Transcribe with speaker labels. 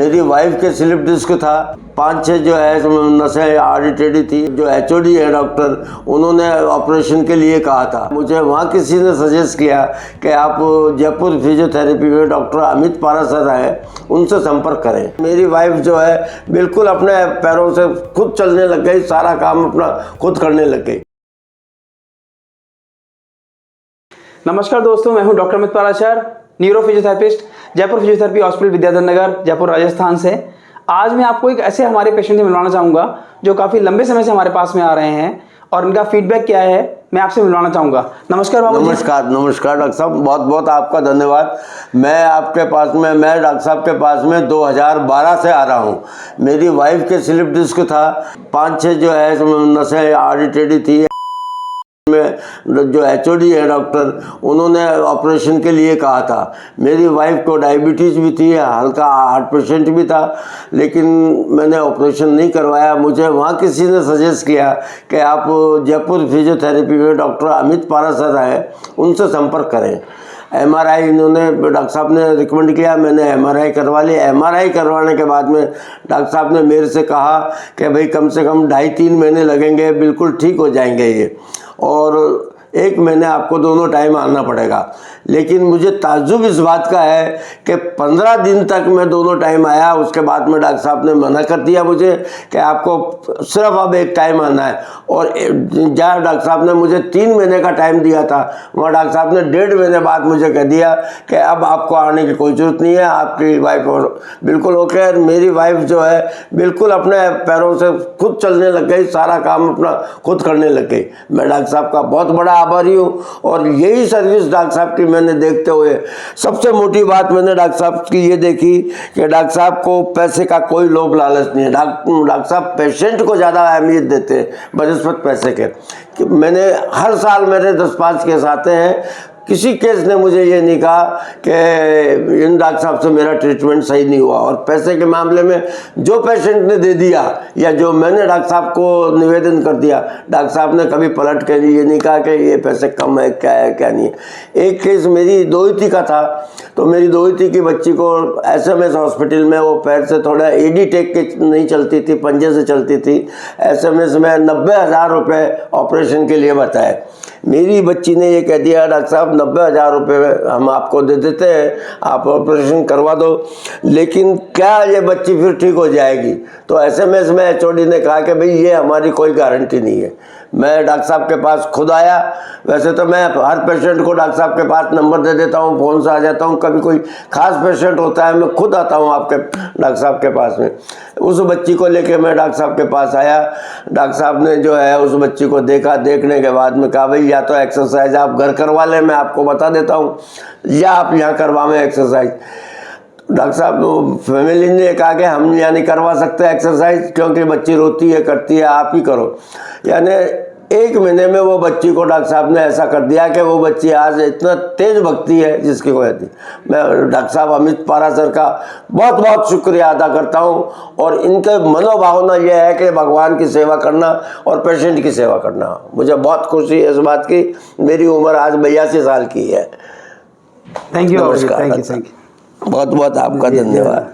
Speaker 1: मेरी वाइफ के slip disc था, 5-6 जो है नसें आड़ी टेढ़ी थी। जो एचओडी है डॉक्टर, उन्होंने ऑपरेशन के लिए कहा था। मुझे वहाँ किसी ने सजेस्ट किया कि आप जयपुर फिजियोथेरेपी में डॉक्टर अमित पारासर हैं, उनसे संपर्क करें। मेरी वाइफ जो है बिल्कुल अपने पैरों से खुद चलने लग गई, सारा काम अपना खुद करने लग गई।
Speaker 2: नमस्कार दोस्तों, मैं हूं doctor Amit Parashar, neuro physiotherapist, Jaipur physiotherapy hospital Vidyadhar Nagar, Jaipur Rajasthan से। आज मैं आपको एक ऐसे हमारे पेशेंट से मिलवाना चाहूँगा जो काफ़ी लंबे समय से हमारे पास में आ रहे हैं और इनका फीडबैक क्या है मैं आपसे मिलवाना चाहूँगा। नमस्कार बाबू।
Speaker 1: नमस्कार डॉक्टर साहब, बहुत बहुत आपका धन्यवाद। मैं डॉक्टर साहब के पास में 2012 से आ रहा हूँ। मेरी वाइफ के स्लिप डिस्क था, 5-6 जो है नसें आड़ी टेढ़ी थी। में जो एचओडी है डॉक्टर, उन्होंने ऑपरेशन के लिए कहा था। मेरी वाइफ को डायबिटीज़ भी थी, हल्का हार्ट पेशेंट भी था, लेकिन मैंने ऑपरेशन नहीं करवाया। मुझे वहाँ किसी ने सजेस्ट किया कि आप जयपुर फिजियोथेरेपी में डॉक्टर अमित पारासर हैं, उनसे संपर्क करें। एमआरआई इन्होंने डॉक्टर साहब ने रिकमेंड किया, मैंने एमआरआई करवा ली। एमआरआई करवाने के बाद में डॉक्टर साहब ने मेरे से कहा कि भाई कम से कम 2.5-3 महीने लगेंगे, बिल्कुल ठीक हो जाएंगे ये, और 1 महीने आपको दोनों टाइम आना पड़ेगा। लेकिन मुझे ताज्जुब इस बात का है कि 15 दिन तक मैं दोनों टाइम आया, उसके बाद में डॉक्टर साहब ने मना कर दिया मुझे कि आपको सिर्फ अब 1 टाइम आना है। और जहाँ डॉक्टर साहब ने मुझे 3 महीने का टाइम दिया था, वहाँ डॉक्टर साहब ने 1.5 महीने बाद मुझे कह दिया कि अब आपको आने की कोई ज़रूरत नहीं है, आपकी वाइफ बिल्कुल ओके है। मेरी वाइफ जो है बिल्कुल अपने पैरों से खुद चलने लग गई, सारा काम अपना खुद करने लग गई। मैं डॉक्टर साहब का बहुत बड़ा आभारी हूँ। और यही सर्विस डॉक्टर साहब की मैंने देखते हुए, सबसे मोटी बात मैंने डॉक्टर साहब की ये देखी कि डॉक्टर साहब को पैसे का कोई लोभ लालच नहीं है। डॉक्टर साहब पेशेंट को ज़्यादा अहमियत देते हैं बनिस्बत पैसे के। मैंने हर साल मेरे 10-5 केस आते हैं, किसी केस ने मुझे ये नहीं कहा कि इन डॉक्टर साहब से मेरा ट्रीटमेंट सही नहीं हुआ। और पैसे के मामले में जो पेशेंट ने दे दिया या जो मैंने डॉक्टर साहब को निवेदन कर दिया, डॉक्टर साहब ने कभी पलट कर ये नहीं कहा कि ये पैसे कम है, क्या है क्या नहीं है। एक केस मेरी दोहिती का था, तो मेरी दोहिती की बच्ची को SMS हॉस्पिटल में, वो पैर से थोड़ा एडी टेक के नहीं चलती थी, पंजे से चलती थी। SMS में 90,000 रुपये ऑपरेशन के लिए बताए। मेरी बच्ची ने ये कह दिया, डॉक्टर साहब 90,000 रुपये हम आपको दे देते हैं, आप ऑपरेशन करवा दो, लेकिन क्या ये बच्ची फिर ठीक हो जाएगी? तो SMS में एचओडी ने कहा कि भाई ये हमारी कोई गारंटी नहीं है। मैं डॉक्टर साहब के पास खुद आया। वैसे तो मैं हर पेशेंट को डॉक्टर साहब के पास नंबर दे देता हूँ, फ़ोन से आ जाता हूँ। कभी कोई ख़ास पेशेंट होता है, मैं खुद आता हूँ आपके डॉक्टर साहब के पास में। उस बच्ची को लेके मैं डॉक्टर साहब के पास आया। डॉक्टर साहब ने जो है उस बच्ची को देखा, देखने के बाद में कहा भाई या तो एक्सरसाइज आप घर करवा लें, मैं आपको बता देता हूँ, या आप यहाँ करवाएं एक्सरसाइज। डॉक्टर साहब फैमिली ने कहा कि हम यहाँ नहीं करवा सकते एक्सरसाइज, क्योंकि बच्ची रोती है, करती है, आप ही करो। यानी 1 महीने में वो बच्ची को डॉक्टर साहब ने ऐसा कर दिया कि वो बच्ची आज इतना तेज भगती है जिसकी कोई नहीं। मैं डॉक्टर साहब अमित पारासर का बहुत बहुत शुक्रिया अदा करता हूँ। और इनके मनोभावना यह है कि भगवान की सेवा करना और पेशेंट की सेवा करना। मुझे बहुत खुशी है इस बात की। मेरी उम्र आज 82 साल की है।
Speaker 2: Thank you.
Speaker 1: नमस्कार।
Speaker 2: Thank you.
Speaker 1: बहुत बहुत आपका धन्यवाद।